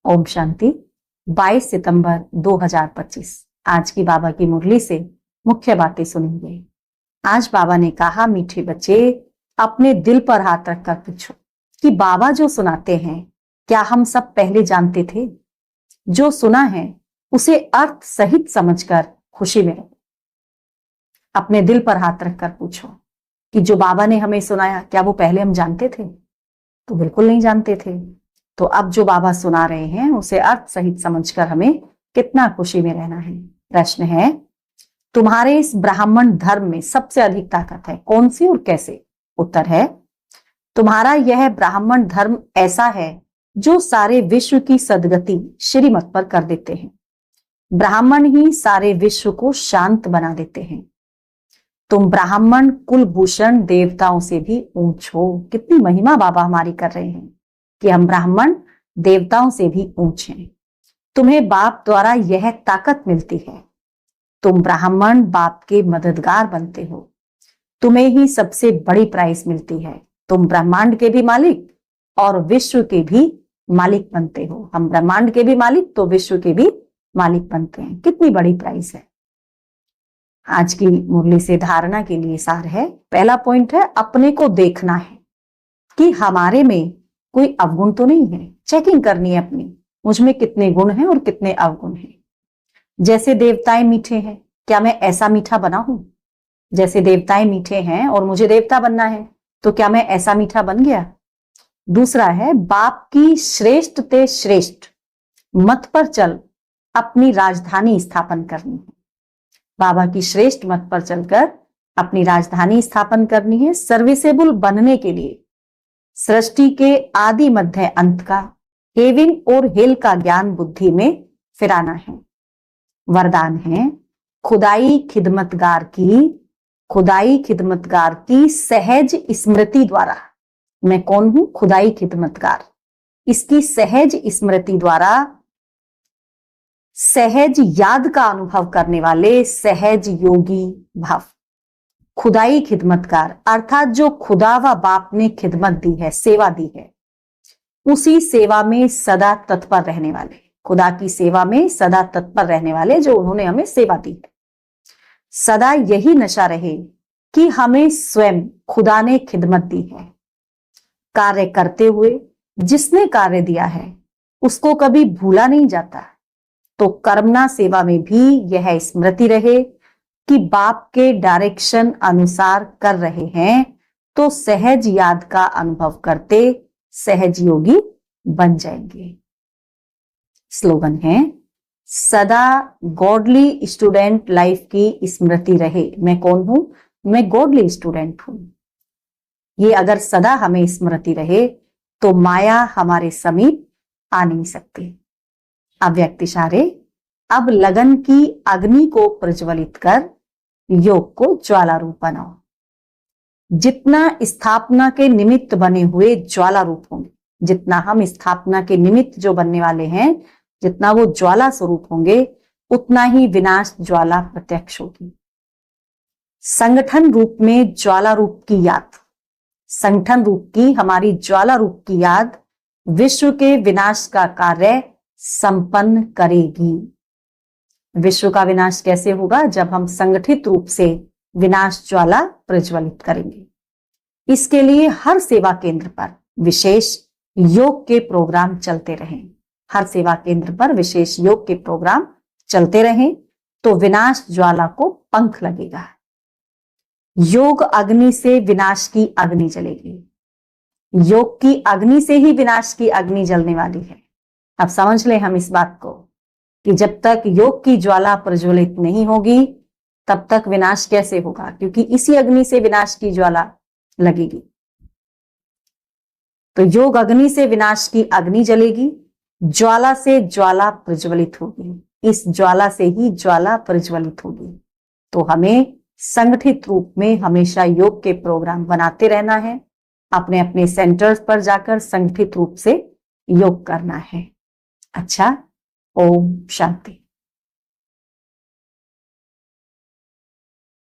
ओम शांति। 22 सितंबर 2025 आज की बाबा की मुरली से मुख्य बातें सुनेंगे। आज बाबा ने कहा, मीठे बच्चे अपने दिल पर हाथ रखकर पूछो कि बाबा जो सुनाते हैं क्या हम सब पहले जानते थे? जो सुना है उसे अर्थ सहित समझकर खुशी में रहो। अपने दिल पर हाथ रखकर पूछो कि जो बाबा ने हमें सुनाया क्या वो पहले हम जानते थे? तो बिल्कुल नहीं जानते थे। तो अब जो बाबा सुना रहे हैं उसे अर्थ सहित समझकर हमें कितना खुशी में रहना है। प्रश्न है, तुम्हारे इस ब्राह्मण धर्म में सबसे अधिक ताकत है कौन सी और कैसे? उत्तर है, तुम्हारा यह ब्राह्मण धर्म ऐसा है जो सारे विश्व की सदगति श्रीमत पर कर देते हैं। ब्राह्मण ही सारे विश्व को शांत बना देते हैं। तुम ब्राह्मण कुलभूषण देवताओं से भी ऊंच हो। कितनी महिमा बाबा हमारी कर रहे हैं कि हम ब्राह्मण देवताओं से भी ऊंच हैं। तुम्हें बाप द्वारा यह ताकत मिलती है। तुम ब्राह्मण बाप के मददगार बनते हो। तुम्हें ही सबसे बड़ी प्राइज मिलती है। तुम ब्रह्मांड के भी मालिक और विश्व के भी मालिक बनते हो। हम ब्रह्मांड के भी मालिक तो विश्व के भी मालिक बनते हैं। कितनी बड़ी प्राइज है। आज की मुरली से धारणा के लिए सार है। पहला पॉइंट है, अपने को देखना है कि हमारे में कोई अवगुण तो नहीं है। चेकिंग करनी है अपनी, मुझ में कितने गुण हैं और कितने अवगुण हैं। जैसे देवताएं मीठे हैं, क्या मैं ऐसा मीठा बना हूं? जैसे देवताएं मीठे हैं और मुझे देवता बनना है तो क्या मैं ऐसा मीठा बन गया? दूसरा है, बाप की श्रेष्ठ ते श्रेष्ठ मत पर चल अपनी राजधानी स्थापन करनी है। बाबा की श्रेष्ठ मत पर चलकर अपनी राजधानी स्थापन करनी है। सर्विसेबल बनने के लिए सृष्टि के आदि मध्य अंत का हेविंग और हेल का ज्ञान बुद्धि में फिराना है। वरदान है, खुदाई खिदमतगार की सहज स्मृति द्वारा। मैं कौन हूं? खुदाई खिदमतगार। इसकी सहज स्मृति द्वारा सहज याद का अनुभव करने वाले सहज योगी भाव। खुदाई खिदमतगार अर्थात जो खुदा व बाप ने खिदमत दी है, सेवा दी है, उसी सेवा में सदा तत्पर रहने वाले, खुदा की सेवा में सदा तत्पर रहने वाले, जो उन्होंने हमें सेवा दी है। सदा यही नशा रहे कि हमें स्वयं खुदा ने खिदमत दी है। कार्य करते हुए जिसने कार्य दिया है उसको कभी भूला नहीं जाता। तो कर्मना सेवा में भी यह स्मृति रहे कि बाप के डायरेक्शन अनुसार कर रहे हैं तो सहज याद का अनुभव करते सहज योगी बन जाएंगे। स्लोगन है, सदा गॉडली स्टूडेंट लाइफ की स्मृति रहे। मैं कौन हूं? मैं गॉडली स्टूडेंट हूं। ये अगर सदा हमें स्मृति रहे तो माया हमारे समीप आ नहीं सकती। अव्यक्त इशारे, अब लगन की अग्नि को प्रज्वलित कर योग को ज्वाला रूप बनाओ। जितना स्थापना के निमित्त बने हुए ज्वाला रूप होंगे, जितना हम स्थापना के निमित्त जो बनने वाले हैं, जितना वो ज्वाला स्वरूप होंगे, उतना ही विनाश ज्वाला प्रत्यक्ष होगी। संगठन रूप में ज्वाला रूप की याद, संगठन रूप की हमारी ज्वाला रूप की याद विश्व के विनाश का कार्य संपन्न करेगी। विश्व का विनाश कैसे होगा? जब हम संगठित रूप से विनाश ज्वाला प्रज्वलित करेंगे। इसके लिए हर सेवा केंद्र पर विशेष योग के प्रोग्राम चलते रहें। हर सेवा केंद्र पर विशेष योग के प्रोग्राम चलते रहें तो विनाश ज्वाला को पंख लगेगा। योग अग्नि से विनाश की अग्नि जलेगी। योग की अग्नि से ही विनाश की अग्नि जलने वाली है। अब समझ लें हम इस बात को कि जब तक योग की ज्वाला प्रज्वलित नहीं होगी तब तक विनाश कैसे होगा? क्योंकि इसी अग्नि से विनाश की ज्वाला लगेगी। तो योग अग्नि से विनाश की अग्नि जलेगी, ज्वाला से ज्वाला प्रज्वलित होगी, इस ज्वाला से ही ज्वाला प्रज्वलित होगी। तो हमें संगठित रूप में हमेशा योग के प्रोग्राम बनाते रहना है। अपने अपने सेंटर्स पर जाकर संगठित रूप से योग करना है। अच्छा, ओम शांति।